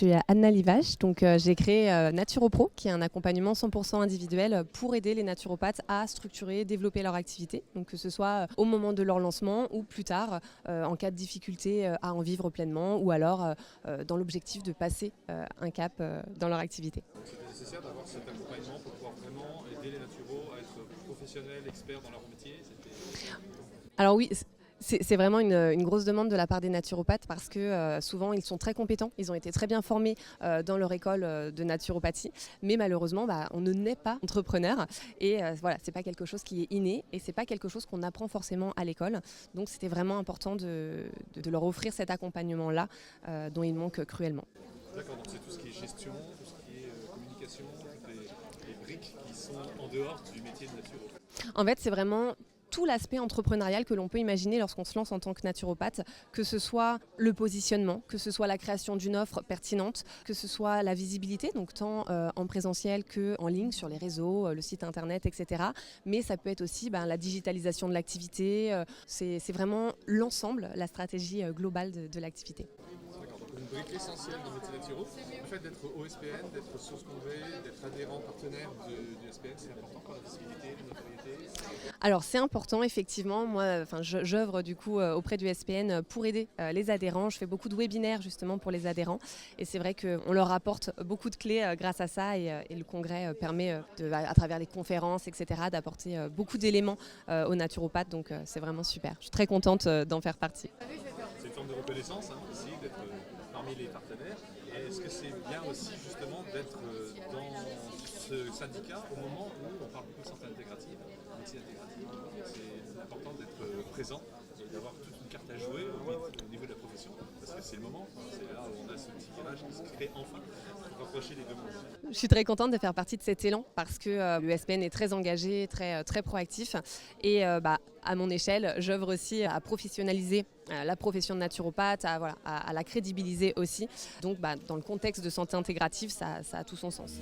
suis Anna Livache, donc j'ai créé NaturoPro, qui est un accompagnement 100% individuel pour aider les naturopathes à structurer, développer leur activité, donc que ce soit au moment de leur lancement ou plus tard, en cas de difficulté à en vivre pleinement, ou alors dans l'objectif de passer un cap dans leur activité. C'était nécessaire d'avoir cet accompagnement pour pouvoir vraiment aider les naturaux à être professionnels, experts dans leur métier. Alors oui, c'est vraiment une grosse demande de la part des naturopathes parce que souvent ils sont très compétents, ils ont été très bien formés dans leur école de naturopathie, mais malheureusement on ne naît pas entrepreneur et voilà, c'est pas quelque chose qui est inné et c'est pas quelque chose qu'on apprend forcément à l'école. Donc c'était vraiment important de leur offrir cet accompagnement-là dont ils manquent cruellement. D'accord, donc c'est tout ce qui est gestion, tout ce qui est communication, toutes les briques qui sont en dehors du métier de naturo. En fait, c'est vraiment tout l'aspect entrepreneurial que l'on peut imaginer lorsqu'on se lance en tant que naturopathe, que ce soit le positionnement, que ce soit la création d'une offre pertinente, que ce soit la visibilité, donc tant en présentiel qu'en ligne, sur les réseaux, le site internet, etc. Mais ça peut être aussi la digitalisation de l'activité, c'est vraiment l'ensemble, la stratégie globale de l'activité. D'accord, donc une brique essentielle dans le métier naturo, le fait d'être OSPN, d'être source congrès, d'être adhérent, partenaire du SPN, c'est important pour la visibilité, la notoriété. Alors c'est important effectivement, moi j'œuvre du coup auprès du SPN pour aider les adhérents, je fais beaucoup de webinaires justement pour les adhérents et c'est vrai qu'on leur apporte beaucoup de clés grâce à ça et le congrès permet à travers les conférences etc. d'apporter beaucoup d'éléments aux naturopathes, donc c'est vraiment super, je suis très contente d'en faire partie. C'est une forme de reconnaissance aussi, d'être parmi les partenaires. Et est-ce que c'est bien aussi justement d'être dans ce syndicat au moment où on parle beaucoup de santé intégrative, médecine intégrative, c'est important d'être présent et d'avoir toute une carte à jouer au niveau de la profession, parce que c'est le moment, c'est là où on a ce petit virage qui se crée enfin pour rapprocher les deux mondes. Je suis très contente de faire partie de cet élan parce que le SPN est très engagé, très proactif et à mon échelle, j'œuvre aussi à professionnaliser la profession de naturopathe, à la crédibiliser aussi. Donc dans le contexte de santé intégrative, ça a tout son sens.